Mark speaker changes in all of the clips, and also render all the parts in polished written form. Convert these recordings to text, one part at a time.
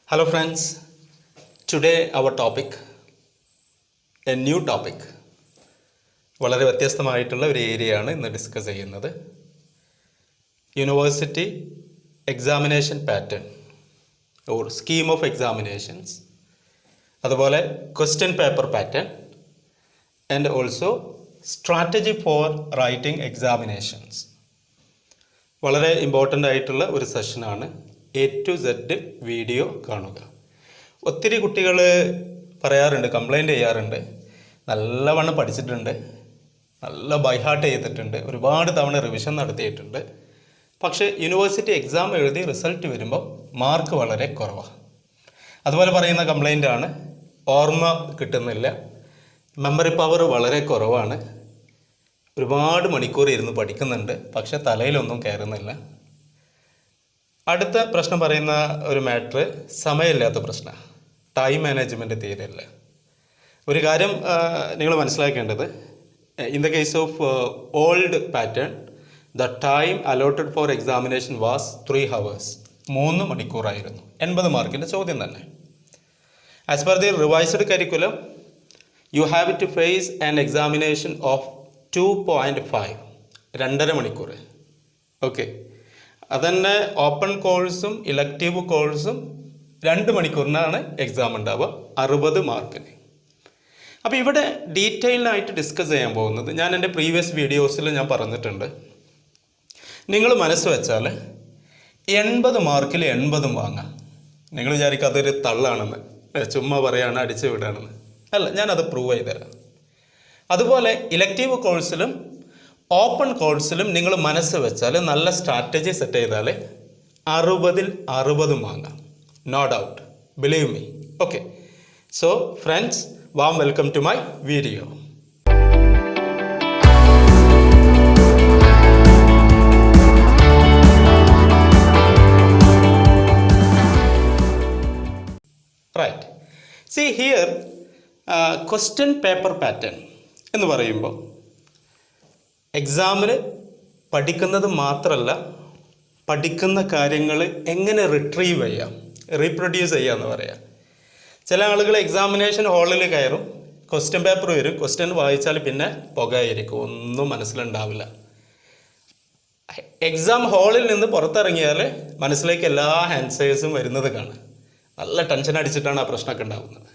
Speaker 1: Hello friends, today our topic, a new topic, വളരെ വ്യത്യസ്തമായിട്ടുള്ള ഒരു ഏരിയയാണ് ഇന്ന് ഡിസ്കസ് ചെയ്യുന്നത്. University examination pattern or scheme of examinations, അതുപോലെ question paper pattern and also strategy for writing examinations. വളരെ important ആയിട്ടുള്ള ഒരു സെഷനാണ്. A to Z വീഡിയോ കാണുക. ഒത്തിരി കുട്ടികൾ പറയാറുണ്ട്, കംപ്ലൈൻറ്റ് ചെയ്യാറുണ്ട്, നല്ലവണ്ണം പഠിച്ചിട്ടുണ്ട്, നല്ല ബൈഹാർട്ട് ചെയ്തിട്ടുണ്ട്, ഒരുപാട് തവണ റിവിഷൻ നടത്തിയിട്ടുണ്ട്, പക്ഷേ യൂണിവേഴ്സിറ്റി എക്സാം എഴുതി റിസൾട്ട് വരുമ്പോൾ മാർക്ക് വളരെ കുറവാണ്. അതുപോലെ പറയുന്ന കംപ്ലൈൻ്റാണ്, ഓർമ്മ കിട്ടുന്നില്ല, മെമ്മറി പവർ വളരെ കുറവാണ്, ഒരുപാട് മണിക്കൂർ ഇരുന്ന് പഠിക്കുന്നുണ്ട്, പക്ഷേ തലയിലൊന്നും കയറുന്നില്ല. അടുത്ത പ്രശ്നം പറയുന്ന ഒരു മാറ്റർ സമയമില്ലാത്ത പ്രശ്നമാണ്, ടൈം മാനേജ്മെൻറ്റ് തീരെയില്ല. ഒരു കാര്യം നിങ്ങൾ മനസ്സിലാക്കേണ്ടത്, in the case of old pattern the time allotted for examination was 3 hours, 3 മണിക്കൂറായിരുന്നു. 80 മാർക്കിൻ്റെ ചോദ്യം തന്നെ. As per the revised curriculum you have to face an examination of 2.5, 2.5 മണിക്കൂർ. ഓക്കെ, അതന്നെ ഓപ്പൺ കോഴ്സും ഇലക്റ്റീവ് കോഴ്സും 2 മണിക്കൂറിനാണ് എക്സാം ഉണ്ടാവുക, 60 മാർക്കിന്. അപ്പോൾ ഇവിടെ ഡീറ്റെയിൽഡായിട്ട് ഡിസ്കസ് ചെയ്യാൻ പോകുന്നത്, ഞാൻ എൻ്റെ പ്രീവിയസ് വീഡിയോസിൽ ഞാൻ പറഞ്ഞിട്ടുണ്ട്, നിങ്ങൾ മനസ്സ് വെച്ചാൽ 80 മാർക്കിൽ 80 വാങ്ങാം. നിങ്ങൾ വിചാരിക്കും അതൊരു തള്ളാണെന്ന്, ചുമ്മാ പറയുകയാണ്, അടിച്ചു വിടുകയാണെന്ന്. അല്ല, ഞാനത് പ്രൂവ് ചെയ്ത് തരാം. അതുപോലെ ഇലക്റ്റീവ് കോഴ്സിലും ഓപ്പൺ കോഴ്സിലും നിങ്ങൾ മനസ്സ് വെച്ചാൽ, നല്ല സ്ട്രാറ്റജി സെറ്റ് ചെയ്താൽ 60-ൽ 60 വാങ്ങാം. No doubt, believe me. Okay, so friends, warm welcome to my video. Right, see here question paper pattern എന്ന് പറയുമ്പോൾ എക്സാമിന് പഠിക്കുന്നത് മാത്രമല്ല, പഠിക്കുന്ന കാര്യങ്ങൾ എങ്ങനെ റിട്രീവ് ചെയ്യാം, റീപ്രൊഡ്യൂസ് ചെയ്യാമെന്ന് പറയാം. ചില ആളുകൾ എക്സാമിനേഷൻ ഹാളിൽ കയറും, ക്വസ്റ്റ്യൻ പേപ്പർ വരും, ക്വസ്റ്റ്യൻ വായിച്ചാൽ പിന്നെ പുകയായിരിക്കും, ഒന്നും മനസ്സിലുണ്ടാവില്ല. എക്സാം ഹാളിൽ നിന്ന് പുറത്തിറങ്ങിയാൽ മനസ്സിലേക്ക് എല്ലാ ആൻസേഴ്സും വരുന്നത് കാണാം. നല്ല ടെൻഷൻ അടിച്ചിട്ടാണ് ആ പ്രശ്നമൊക്കെ ഉണ്ടാകുന്നത്.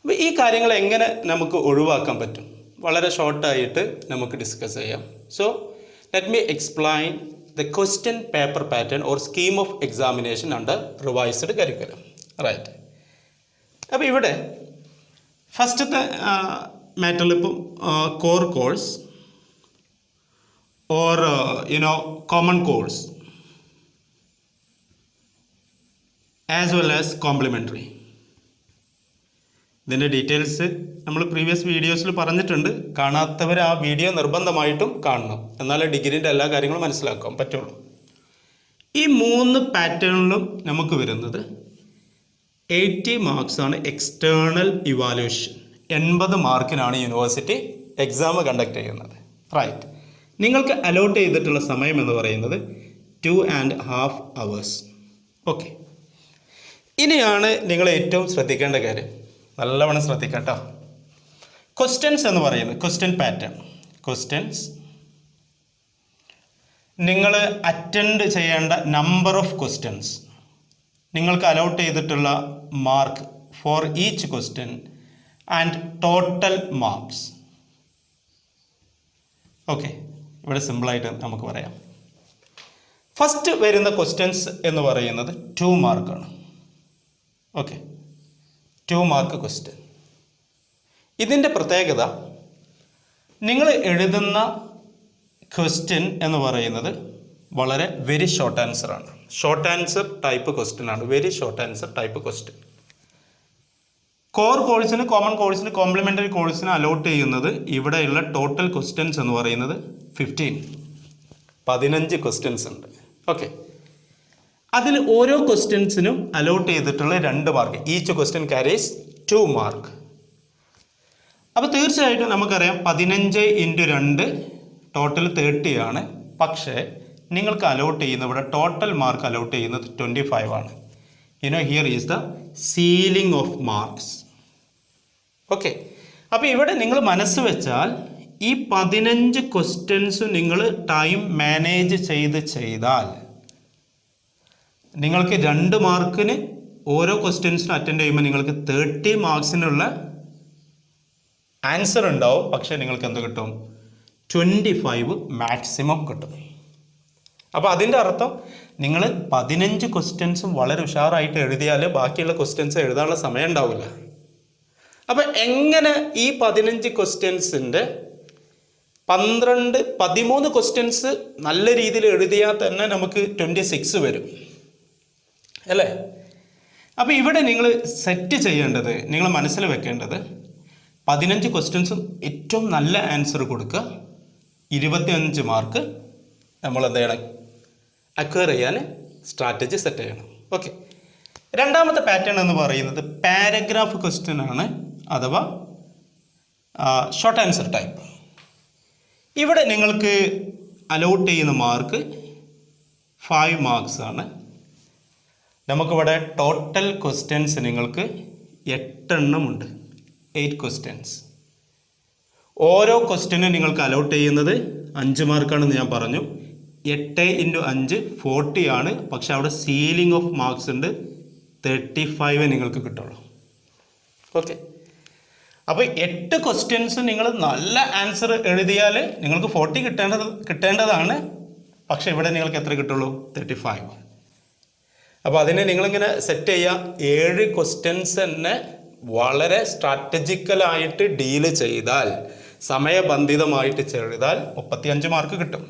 Speaker 1: അപ്പോൾ ഈ കാര്യങ്ങൾ എങ്ങനെ നമുക്ക് ഒഴിവാക്കാൻ പറ്റും, വളരെ ഷോർട്ടായിട്ട് നമുക്ക് ഡിസ്കസ് ചെയ്യാം. So let me explain the question paper pattern or scheme of examination under revised curriculum. Right, അപ്പോൾ ഇവിടെ ഫസ്റ്റത്തെ മാറ്ററിൽ ഇപ്പം core course or common course as well as complementary. ഇതിൻ്റെ ഡീറ്റെയിൽസ് നമ്മൾ പ്രീവിയസ് വീഡിയോസിൽ പറഞ്ഞിട്ടുണ്ട്. കാണാത്തവർ ആ വീഡിയോ നിർബന്ധമായിട്ടും കാണണം, എന്നാലേ ഡിഗ്രീൻ്റെ എല്ലാ കാര്യങ്ങളും മനസ്സിലാക്കാൻ പറ്റുള്ളൂ. ഈ 3 പാറ്റേണിലും നമുക്ക് വരുന്നത് 80 മാർക്സാണ് എക്സ്റ്റേണൽ ഇവാലുവേഷൻ. 80 മാർക്കിനാണ് യൂണിവേഴ്സിറ്റി എക്സാം കണ്ടക്ട് ചെയ്യുന്നത്. റൈറ്റ്, നിങ്ങൾക്ക് അലോട്ട് ചെയ്തിട്ടുള്ള സമയം എന്ന് പറയുന്നത് 2.5 hours. ഓക്കെ, ഇനിയാണ് നിങ്ങൾ ഏറ്റവും ശ്രദ്ധിക്കേണ്ട കാര്യം, നല്ലവണ്ണം ശ്രദ്ധിക്കാം കേട്ടോ. ക്വസ്റ്റ്യൻസ് എന്ന് പറയുന്നത്, ക്വസ്റ്റ്യൻ പാറ്റേൺ, ക്വസ്റ്റ്യൻസ് നിങ്ങൾ അറ്റൻഡ് ചെയ്യേണ്ട നമ്പർ ഓഫ് ക്വസ്റ്റ്യൻസ്, നിങ്ങൾക്ക് അലോട്ട് ചെയ്തിട്ടുള്ള mark for each question and total marks. Okay, ഇവിടെ സിമ്പിളായിട്ട് നമുക്ക് പറയാം. ഫസ്റ്റ് വരുന്ന ക്വസ്റ്റ്യൻസ് എന്ന് പറയുന്നത് 2 മാർക്കാണ്. Okay, 2 mark question. ഇതിൻ്റെ പ്രത്യേകത, നിങ്ങൾ എഴുതുന്ന ക്വസ്റ്റ്യൻ എന്ന് പറയുന്നത് വളരെ വെരി ഷോർട്ട് ആൻസറാണ്. ഷോർട്ട് ആൻസർ ടൈപ്പ് ക്വസ്റ്റ്യൻ ആണ്, very short answer type question. Core കോഴ്സിന്, കോമൺ കോഴ്സിന്, കോംപ്ലിമെൻ്ററി കോഴ്സിന് അലോട്ട് ചെയ്യുന്നത് ഇവിടെയുള്ള ടോട്ടൽ ക്വസ്റ്റ്യൻസ് എന്ന് പറയുന്നത് 15 ക്വസ്റ്റ്യൻസ് ഉണ്ട്. ഓക്കെ, അതിൽ ഓരോ ക്വസ്റ്റ്യൻസിനും അലോട്ട് ചെയ്തിട്ടുള്ള 2 mark. Each question carries 2 mark. അപ്പോൾ തീർച്ചയായിട്ടും നമുക്കറിയാം 15 × 2 ടോട്ടൽ 30 ആണ്. പക്ഷേ നിങ്ങൾക്ക് അലോട്ട് ചെയ്യുന്ന ഇവിടെ ടോട്ടൽ മാർക്ക് അലോട്ട് ചെയ്യുന്നത് 25 ആണ്. Here is the ceiling of marks. Okay, അപ്പോൾ ഇവിടെ നിങ്ങൾ മനസ്സ് വെച്ചാൽ ഈ 15 ക്വസ്റ്റ്യൻസ് നിങ്ങൾ ടൈം മാനേജ് ചെയ്താൽ നിങ്ങൾക്ക് 2 മാർക്കിന് ഓരോ ക്വസ്റ്റ്യൻസിനും അറ്റൻഡ് ചെയ്യുമ്പോൾ നിങ്ങൾക്ക് 30 മാർക്സിനുള്ള ആൻസർ ഉണ്ടാവും. പക്ഷേ നിങ്ങൾക്ക് എന്ത് കിട്ടും? 25 മാക്സിമം കിട്ടും. അപ്പോൾ അതിൻ്റെ അർത്ഥം നിങ്ങൾ 15 ക്വസ്റ്റ്യൻസും വളരെ ഉഷാറായിട്ട് എഴുതിയാൽ ബാക്കിയുള്ള ക്വസ്റ്റ്യൻസ് എഴുതാനുള്ള സമയം ഉണ്ടാവില്ല. അപ്പോൾ എങ്ങനെ ഈ 15 ക്വസ്റ്റ്യൻസിൻ്റെ 13 ക്വസ്റ്റ്യൻസ് നല്ല രീതിയിൽ എഴുതിയാൽ തന്നെ നമുക്ക് 26 വരും അല്ലേ? അപ്പോൾ ഇവിടെ നിങ്ങൾ സെറ്റ് ചെയ്യേണ്ടത്, നിങ്ങൾ മനസ്സിൽ വെക്കേണ്ടത് 15 ക്വസ്റ്റ്യൻസും ഏറ്റവും നല്ല ആൻസർ കൊടുക്കുക. 25 മാർക്ക് നമ്മൾ എന്ത് ചെയ്യണം? അക്വയർ ചെയ്യാൻ സ്ട്രാറ്റജി സെറ്റ് ചെയ്യണം. ഓക്കെ, രണ്ടാമത്തെ പാറ്റേൺ എന്ന് പറയുന്നത് പാരഗ്രാഫ് ക്വസ്റ്റ്യൻ ആണ്, അഥവാ ഷോർട്ട് ആൻസർ ടൈപ്പ്. ഇവിടെ നിങ്ങൾക്ക് അലോട്ട് ചെയ്യുന്ന മാർക്ക് 5 മാർക്സ് ആണ്. നമുക്കിവിടെ ടോട്ടൽ ക്വസ്റ്റ്യൻസ് നിങ്ങൾക്ക് 8 എണ്ണം ഉണ്ട്. 8 ക്വസ്റ്റ്യൻസ്. ഓരോ ക്വസ്റ്റ്യനും നിങ്ങൾക്ക് അലോട്ട് ചെയ്യുന്നത് 5 മാർക്കാണെന്ന് ഞാൻ പറഞ്ഞു. 8 × 5 40 ആണ്. പക്ഷെ അവിടെ സീലിംഗ് ഓഫ് മാർക്സ് ഉണ്ട്, 35 നിങ്ങൾക്ക് കിട്ടുള്ളൂ. ഓക്കെ, അപ്പോൾ 8 ക്വസ്റ്റ്യൻസ് നിങ്ങൾ നല്ല ആൻസർ എഴുതിയാൽ നിങ്ങൾക്ക് 40 കിട്ടേണ്ടതാണ്. പക്ഷെ ഇവിടെ നിങ്ങൾക്ക് എത്ര കിട്ടുള്ളൂ? 35. അപ്പോൾ അതിനെ നിങ്ങളിങ്ങനെ സെറ്റ് ചെയ്യുക. 7 ക്വസ്റ്റ്യൻസ് തന്നെ വളരെ സ്ട്രാറ്റജിക്കലായിട്ട് ഡീല് ചെയ്താൽ, സമയബന്ധിതമായിട്ട് ചെയ്താൽ 35 മാർക്ക് കിട്ടും.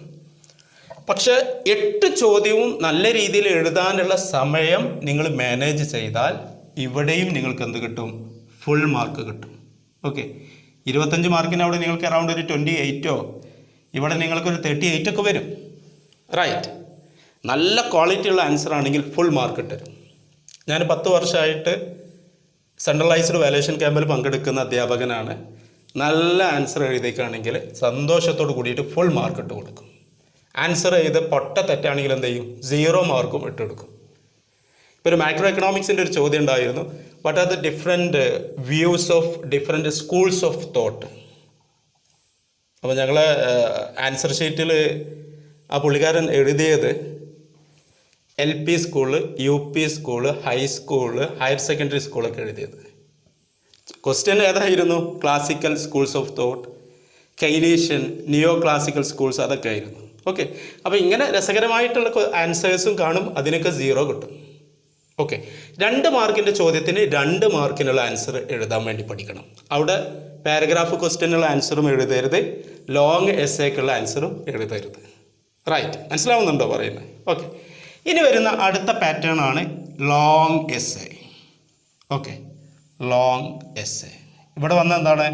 Speaker 1: പക്ഷെ 8 ചോദ്യവും നല്ല രീതിയിൽ എഴുതാനുള്ള സമയം നിങ്ങൾ മാനേജ് ചെയ്താൽ ഇവിടെയും നിങ്ങൾക്ക് എന്ത് കിട്ടും? ഫുൾ മാർക്ക് കിട്ടും. ഓക്കെ, 25 മാർക്കിന് അവിടെ നിങ്ങൾക്ക് അറൗണ്ട് ഒരു 28ഓ, ഇവിടെ നിങ്ങൾക്കൊരു 38 ഒക്കെ വരും. റൈറ്റ്, നല്ല ക്വാളിറ്റി ഉള്ള ആൻസർ ആണെങ്കിൽ ഫുൾ മാർക്ക് തരും. ഞാൻ 10 വർഷമായിട്ട് സെൻട്രലൈസ്ഡ് വാല്യുവേഷൻ ക്യാമ്പിൽ പങ്കെടുക്കുന്ന അധ്യാപകനാണ്. നല്ല ആൻസർ എഴുതിക്കുകയാണെങ്കിൽ സന്തോഷത്തോട് കൂടിയിട്ട് ഫുൾ മാർക്ക് ഇട്ട് കൊടുക്കും. ആൻസർ ചെയ്ത് പൊട്ട തെറ്റാണെങ്കിൽ എന്ത് ചെയ്യും? 0 മാർക്കും ഇട്ടെടുക്കും. ഇപ്പോൾ ഒരു മാക്രോ എക്കണോമിക്സിൻ്റെ ഒരു ചോദ്യം ഉണ്ടായിരുന്നു, what are the different views of different schools of thought. അപ്പോൾ ഞങ്ങൾ ആൻസർ ഷീറ്റിൽ ആ പുള്ളിക്കാരൻ എഴുതിയത് LP school, UP school, high school, higher secondary സ്കൂളൊക്കെ എഴുതിയത്. ക്വസ്റ്റ്യൻ ഏതായിരുന്നു? Classical schools of thought, Keynesian, neo classical schools, അതൊക്കെ ആയിരുന്നു. ഓക്കെ, അപ്പോൾ ഇങ്ങനെ രസകരമായിട്ടുള്ള ആൻസേഴ്സും കാണും, അതിനൊക്കെ 0 കിട്ടും. ഓക്കെ, 2 മാർക്കിൻ്റെ ചോദ്യത്തിന് 2 മാർക്കിനുള്ള ആൻസർ എഴുതാൻ വേണ്ടി പഠിക്കണം. അവിടെ പാരഗ്രാഫ് ക്വസ്റ്റ്യനുള്ള ആൻസറും എഴുതരുത്, ലോങ് എസ്സേക്കുള്ള ആൻസറും എഴുതരുത്. റൈറ്റ്, മനസ്സിലാവുന്നുണ്ടോ പറയുന്നത്? ഓക്കെ, ഇനി വരുന്ന അടുത്ത പാറ്റേൺ ആണ് long essay. Okay, long essay. ഇവിടെ വന്ന എന്താണ്?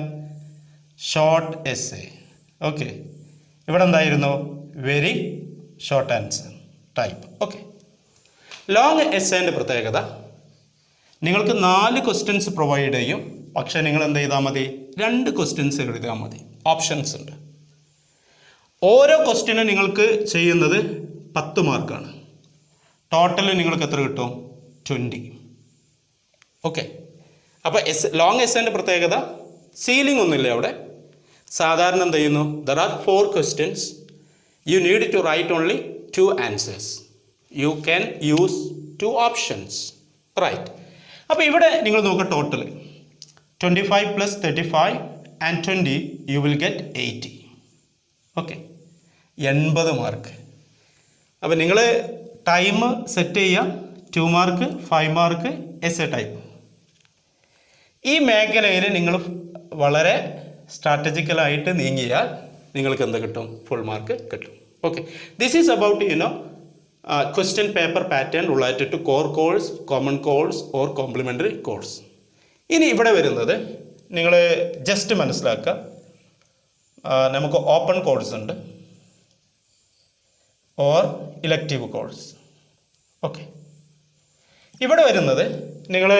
Speaker 1: Short essay. ഓക്കെ, ഇവിടെ എന്തായിരുന്നു? Very short answer type. Okay, long എസ്സേൻ്റെ പ്രത്യേകത, നിങ്ങൾക്ക് 4 ക്വസ്റ്റ്യൻസ് പ്രൊവൈഡ് ചെയ്യും. പക്ഷേ നിങ്ങൾ എന്ത് ചെയ്താൽ മതി? 2 ക്വസ്റ്റ്യൻസ് എഴുതിയാൽ മതി. ഓപ്ഷൻസ് ഉണ്ട്. ഓരോ ക്വസ്റ്റ്യനും നിങ്ങൾക്ക് ചെയ്യുന്നത് 10 മാർക്കാണ്. ടോട്ടൽ നിങ്ങൾക്ക് എത്ര കിട്ടും? 20. ഓക്കെ, അപ്പോൾ ലോങ് എസ്സേൻ്റെ പ്രത്യേകത, സീലിംഗ് ഒന്നുമില്ല അവിടെ. സാധാരണ എന്ത് ചെയ്യുന്നു? There are 4 questions. You need to write only 2 answers. You can use 2 options. Right, അപ്പോൾ ഇവിടെ നിങ്ങൾ നോക്കുക, total 25 + 35 and 20 you will get 80. Okay, 80 mark. അപ്പോൾ നിങ്ങൾ ടൈം സെറ്റ് ചെയ്യുക. 2 മാർക്ക്, 5 മാർക്ക്, എസ്സേ ടൈപ്പ്. ഈ മേഖലയിൽ നിങ്ങൾ വളരെ സ്ട്രാറ്റജിക്കലായിട്ട് നീങ്ങിയാൽ നിങ്ങൾക്ക് എന്ത് കിട്ടും? ഫുൾ മാർക്ക് കിട്ടും. Okay, this is about question paper pattern related to core course, common course or complementary course. ഇനി ഇവിടെ വരുന്നത് നിങ്ങൾ ജസ്റ്റ് മനസ്സിലാക്കുക, നമുക്ക് ഓപ്പൺ കോഴ്സ് ഉണ്ട് ഓർ ഇലക്റ്റീവ് കോഴ്സ്. ഓക്കെ, ഇവിടെ വരുന്നത് നിങ്ങൾ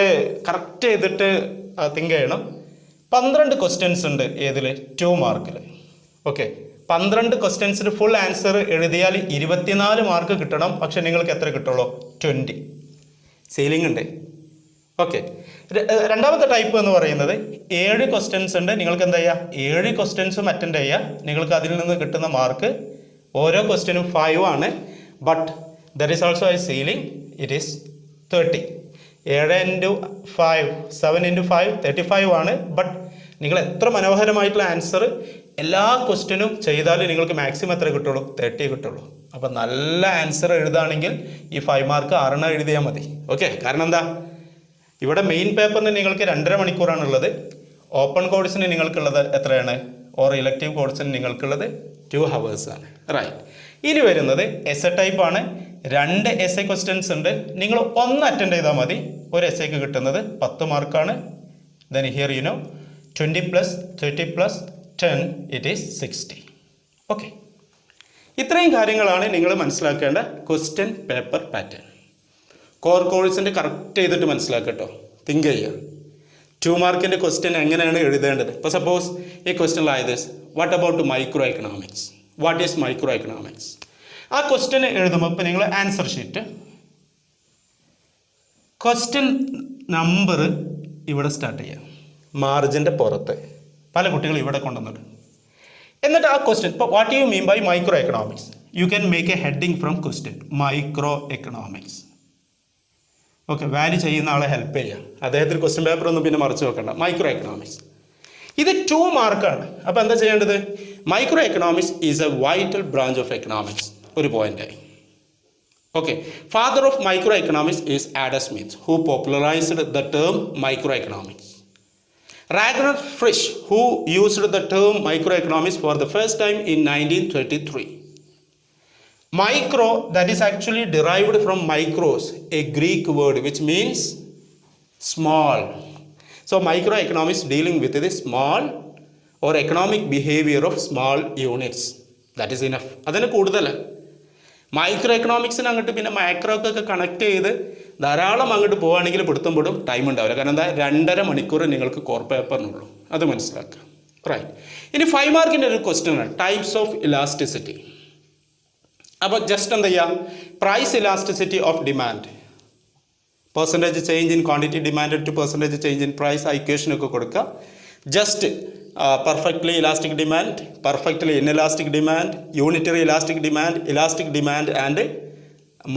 Speaker 1: കറക്റ്റ് ചെയ്തിട്ട് തിങ്ക് ചെയ്യണം. 12 ക്വസ്റ്റ്യൻസ് ഉണ്ട്. ഏതിൽ? 2 മാർക്കിൽ. ഓക്കെ, 12 ക്വസ്റ്റ്യൻസിന് ഫുൾ ആൻസർ എഴുതിയാൽ 24 മാർക്ക് കിട്ടണം. പക്ഷെ നിങ്ങൾക്ക് എത്ര കിട്ടുള്ളൂ? 20. സീലിംഗ് ഉണ്ട്. ഓക്കെ, രണ്ടാമത്തെ ടൈപ്പ് എന്ന് പറയുന്നത് 7 ക്വസ്റ്റ്യൻസ് ഉണ്ട്. നിങ്ങൾക്ക് എന്താ ചെയ്യുക, 7 ക്വസ്റ്റ്യൻസും അറ്റൻഡ് ചെയ്യുക. നിങ്ങൾക്ക് അതിൽ നിന്ന് കിട്ടുന്ന മാർക്ക് ഓരോ ക്വസ്റ്റ്യനും 5 ആണ്. But there is also a ceiling, it is 30. 7 × 5 7 × 5 35 ആണ്. ബട്ട് നിങ്ങൾ എത്ര മനോഹരമായിട്ടുള്ള ആൻസർ എല്ലാ ക്വസ്റ്റ്യനും ചെയ്താലും നിങ്ങൾക്ക് മാക്സിമം എത്ര കിട്ടുള്ളൂ, 30 കിട്ടുള്ളൂ. അപ്പം നല്ല ആൻസർ എഴുതുകയാണെങ്കിൽ ഈ 5 മാർക്ക് 6 എഴുതിയാൽ മതി. ഓക്കെ, കാരണം എന്താ, ഇവിടെ മെയിൻ പേപ്പറിന് നിങ്ങൾക്ക് 2.5 മണിക്കൂറാണുള്ളത്. ഓപ്പൺ കോഴ്സിന് നിങ്ങൾക്കുള്ളത് എത്രയാണ്, ഓർ ഇലക്റ്റീവ് കോഴ്സിന് നിങ്ങൾക്കുള്ളത് 2 hours ആണ്. റൈറ്റ്. ഇനി വരുന്നത് എസ് എ ടൈപ്പ് ആണ്. 2 essay ക്വസ്റ്റ്യൻസ് ഉണ്ട്. നിങ്ങൾ 1 അറ്റൻഡ് ചെയ്താൽ മതി. ഒരു എസ്സേക്ക് കിട്ടുന്നത് 10 മാർക്കാണ്. Then here 20 + 30 + 10 it is 60. Okay, ഇത്രയും കാര്യങ്ങളാണ് നിങ്ങൾ മനസ്സിലാക്കേണ്ട ക്വസ്റ്റ്യൻ പേപ്പർ പാറ്റേൺ. കോർ കോഴ്സിൻ്റെ കറക്റ്റ് ചെയ്തിട്ട് മനസ്സിലാക്കട്ടോ, തിങ്ക് ചെയ്യുക. 2 മാർക്കിൻ്റെ ക്വസ്റ്റ്യൻ എങ്ങനെയാണ് എഴുതേണ്ടത്. ഇപ്പോൾ സപ്പോസ് ഈ question like this, what about micro economics, what is micro economics. ആ ക്വസ്റ്റ്യൻ എഴുതുമ്പോൾ ഇപ്പോൾ നിങ്ങൾ ആൻസർ ഷീറ്റ് ക്വസ്റ്റ്യൻ നമ്പർ ഇവിടെ സ്റ്റാർട്ട് ചെയ്യുക, മാർജിൻ്റെ പുറത്ത്. പല കുട്ടികൾ ഇവിടെ കൊണ്ടുവന്നിട്ട് എന്നിട്ട് ആ ക്വസ്റ്റ്യൻ, ഇപ്പോൾ what you mean by micro economics, you can make a heading from question micro economics. Okay, value ചെയ്യുന്ന ആളെ ഹെൽപ്പ് ചെയ്യുക. അദ്ദേഹത്തിന് ക്വസ്റ്റ്യൻ പേപ്പർ ഒന്നും പിന്നെ മറിച്ച് വെക്കണ്ട. മൈക്രോ എക്കണോമിക്സ് ഇത് 2 മാർക്കാണ്. അപ്പോൾ എന്താ ചെയ്യേണ്ടത്, micro economics is A vital branch of economics. ഒരു പോയിന്റായി. Okay, father of micro economics is Adam Smith, who popularized the term micro economics. Ragnar Frisch, who used the term microeconomics for the first time in 1933. Micro, that is actually derived from micros, a Greek word which means small. So microeconomics dealing with the small or economic behavior of small units. That is enough. അതിന് കൂടുതൽ micro എക്കണോമിക്സിന് അങ്ങോട്ട് പിന്നെ മാക്രോക്കൊക്കെ connect ചെയ്ത് ധാരാളം അങ്ങോട്ട് പോവുകയാണെങ്കിൽ പിടുത്തം time ഉണ്ടാവില്ല. കാരണം എന്താ, 2.5 മണിക്കൂർ നിങ്ങൾക്ക് കോർ പേപ്പറിനുള്ളൂ. അത് മനസ്സിലാക്കുക. റൈറ്റ്. ഇനി 5 മാർക്കിൻ്റെ ഒരു ക്വസ്റ്റ്യൻ ആണ്, ടൈപ്സ് ഓഫ് ഇലാസ്റ്റിസിറ്റി. അപ്പോൾ ജസ്റ്റ് എന്താ ചെയ്യുക, price elasticity of demand, percentage change in quantity demand to percentage change in price, ആ ഇക്വേഷനൊക്കെ കൊടുക്കുക. Just perfectly elastic demand, perfectly inelastic demand, unitary elastic demand and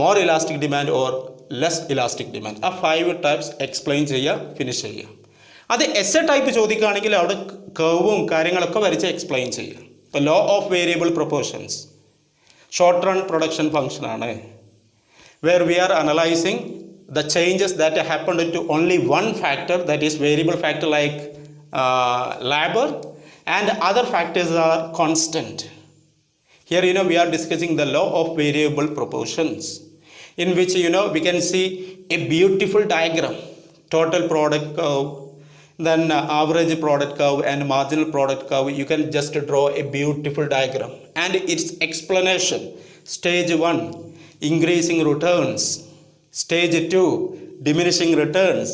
Speaker 1: more elastic demand or less elastic demand. ആ 5 types explain ചെയ്യുക, finish ചെയ്യുക. അത് S A type ചോദിക്കുകയാണെങ്കിൽ അവിടെ കർവും കാര്യങ്ങളൊക്കെ വരച്ച് എക്സ്പ്ലെയിൻ ചെയ്യുക. ഇപ്പോൾ law of variable proportions short run production function ആണ്, where we are analyzing the changes that happened to only one factor, that is variable factor like labor, and other factors are constant. Here we are discussing the law of variable proportions, in which we can see a beautiful diagram, total product curve, then average product curve and marginal product curve. You can just draw a beautiful diagram and its explanation. Stage 1 increasing returns, stage 2 diminishing returns,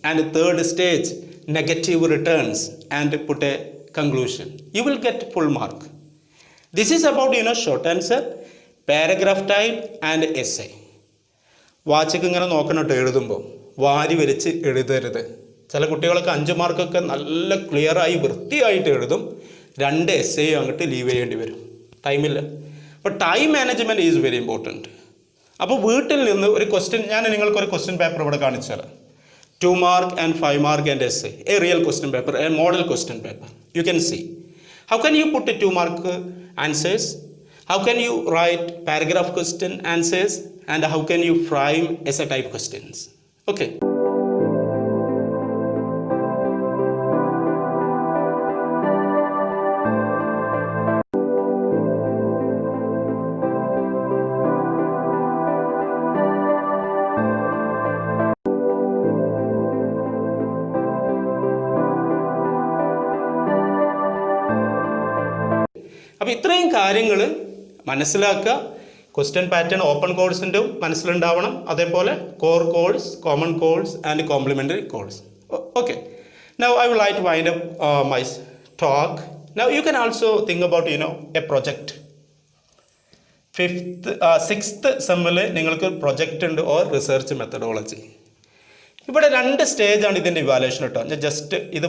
Speaker 1: and third stage negative returns, and put a conclusion. You will get full mark. This is about short answer, paragraph type and essay. വാച്ചൊക്കെ ഇങ്ങനെ നോക്കണം കേട്ടോ, എഴുതുമ്പോൾ വാരി വരച്ച് എഴുതരുത്. ചില കുട്ടികളൊക്കെ 5 മാർക്കൊക്കെ നല്ല ക്ലിയറായി വൃത്തിയായിട്ട് എഴുതും, 2 essay അങ്ങോട്ട് ലീവ് ചെയ്യേണ്ടി വരും, ടൈമില്ല. അപ്പോൾ time management is very important. അപ്പോൾ വീട്ടിൽ നിന്ന് ഒരു ക്വസ്റ്റ്യൻ, ഞാൻ നിങ്ങൾക്കൊരു ക്വസ്റ്റ്യൻ പേപ്പർ ഇവിടെ കാണിച്ചു തരാം. 2 mark and 5 mark and essay, a real question paper, a model question paper. You can see how can you put a 2 mark answers, how can you write paragraph question answers, and how can you frame essay type questions. Okay. അപ്പോൾ ഇത്രയും കാര്യങ്ങൾ മനസ്സിലാക്കുക. Question pattern open കോഴ്സിൻ്റെ മനസ്സിലുണ്ടാവണം, അതേപോലെ core course, common course and complementary course. Okay, now I will like to wind up my talk. Now you can also think about a project. 6th സെമ്മിൽ നിങ്ങൾക്ക് project ഉണ്ട്, ഓർ റിസർച്ച് മെത്തഡോളജി. ഇവിടെ 2 സ്റ്റേജാണ് ഇതിൻ്റെ evaluation കേട്ടോ. ഞാൻ just ഇത്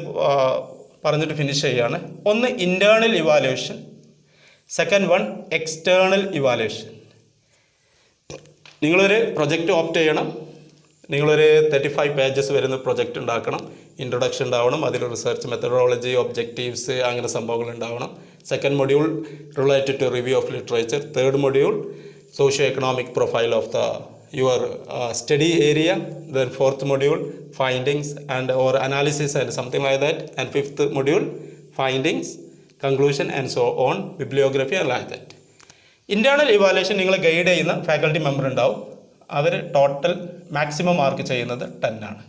Speaker 1: പറഞ്ഞിട്ട് ഫിനിഷ് ചെയ്യുകയാണ്. ഒന്ന് internal evaluation, second one external evaluation. നിങ്ങളൊരു പ്രൊജക്റ്റ് ഓപ്റ്റ് ചെയ്യണം. നിങ്ങളൊരു 35 പേജസ് വരുന്ന പ്രൊജക്റ്റ് ഉണ്ടാക്കണം. ഇൻട്രൊഡക്ഷൻ ഉണ്ടാവണം, അതിൽ റിസർച്ച് മെത്തഡോളജി, ഒബ്ജക്റ്റീവ്സ്, അങ്ങനെ സംഭവങ്ങൾ ഉണ്ടാവണം. Second module related to review of literature. Third module socio economic profile of the your study area. Then fourth module findings and or analysis and something like that. And fifth module findings, conclusion and so on, bibliography and like that. Internal evaluation നിങ്ങളെ guide ചെയ്യുന്ന faculty member ഉണ്ടാവും. അവർ total maximum mark ചെയ്യുന്നത് 10 ആണ്.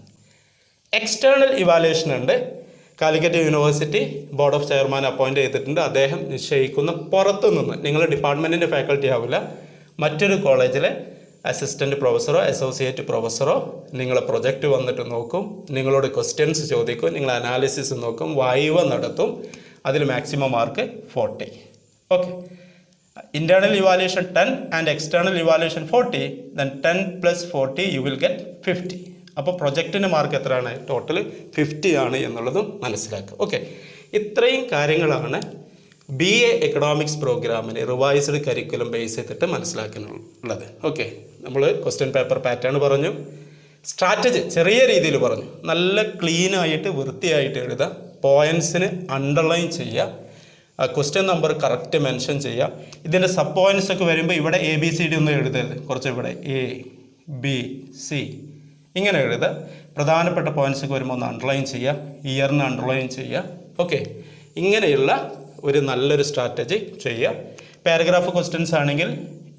Speaker 1: External evaluation ഉണ്ട്. Calicut university board of chairman appoint ചെയ്തിട്ടുണ്ട്. അദ്ദേഹം നിശ്ചയിക്കുന്ന പുറത്തു നിന്ന്, നിങ്ങൾ ഡിപ്പാർട്ട്മെൻറ്റിൻ്റെ ഫാക്കൽറ്റി ആവില്ല, മറ്റൊരു കോളേജിലെ അസിസ്റ്റൻറ്റ് പ്രൊഫസറോ അസോസിയേറ്റ് പ്രൊഫസറോ നിങ്ങളെ പ്രൊജക്റ്റ് വന്നിട്ട് നോക്കും, നിങ്ങളോട് ക്വസ്റ്റ്യൻസ് ചോദിക്കും, നിങ്ങൾ അനാലിസിസ് നോക്കും, വൈവ നടത്തും. അതിൽ maximum mark 40. Okay. Internal evaluation 10 and external evaluation 40, then 10 plus 40 you will get 50. അപ്പോൾ പ്രൊജക്റ്റിൻ്റെ മാർക്ക് എത്രയാണ്? ടോട്ടൽ 50 ആണ് എന്നുള്ളതും മനസ്സിലാക്കുക. ഓക്കെ, ഇത്രയും കാര്യങ്ങളാണ് BA എക്കണോമിക്സ് പ്രോഗ്രാമിന് റിവൈസ്ഡ് കരിക്കുലം ബേസ് ചെയ്തിട്ട് മനസ്സിലാക്കാനുള്ളത്. ഓക്കെ, നമ്മൾ ക്വസ്റ്റ്യൻ പേപ്പർ പാറ്റേൺ പറഞ്ഞു, സ്ട്രാറ്റജി ചെറിയ രീതിയിൽ പറഞ്ഞു, നല്ല ക്ലീനായിട്ട് വൃത്തിയായിട്ട് എഴുതുക, പോയിൻറ്റ്സിന് അണ്ടർലൈൻ ചെയ്യുക, ക്വസ്റ്റ്യൻ നമ്പർ കറക്റ്റ് മെൻഷൻ ചെയ്യുക. ഇതിൻ്റെ സബ് പോയിൻറ്റ്സ് ഒക്കെ വരുമ്പോൾ ഇവിടെ ABCD ഒന്നും എഴുതരുത്, കുറച്ച് ഇവിടെ ABC ഇങ്ങനെ എഴുതുക. പ്രധാനപ്പെട്ട പോയിൻറ്റ്സ് ഒക്കെ വരുമ്പോൾ ഒന്ന് അണ്ടർലൈൻ ചെയ്യുക, ഇയറിന് അണ്ടർലൈൻ ചെയ്യുക. ഓക്കെ, ഇങ്ങനെയുള്ള ഒരു നല്ലൊരു സ്ട്രാറ്റജി ചെയ്യുക. പാരഗ്രാഫ് ക്വസ്റ്റ്യൻസ് ആണെങ്കിൽ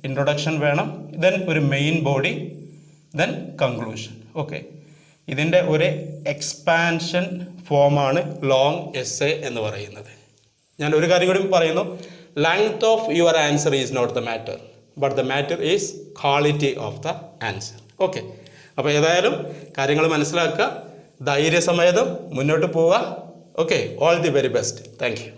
Speaker 1: ഇൻട്രൊഡക്ഷൻ വേണം, ദെൻ ഒരു main body, then conclusion. Okay, ഇതിൻ്റെ ഒരു എക്സ്പാൻഷൻ ഫോമാണ് ലോങ് എസ്സേ എന്ന് പറയുന്നത്. ഞാൻ ഒരു കാര്യം കൂടി പറയുന്നു, length of your answer is not the matter, but the matter is quality of the answer. Okay, അപ്പോൾ ഏതായാലും കാര്യങ്ങൾ മനസ്സിലാക്കുക, ധൈര്യസമേതം മുന്നോട്ട് പോവുക. Okay, all the very best. Thank U.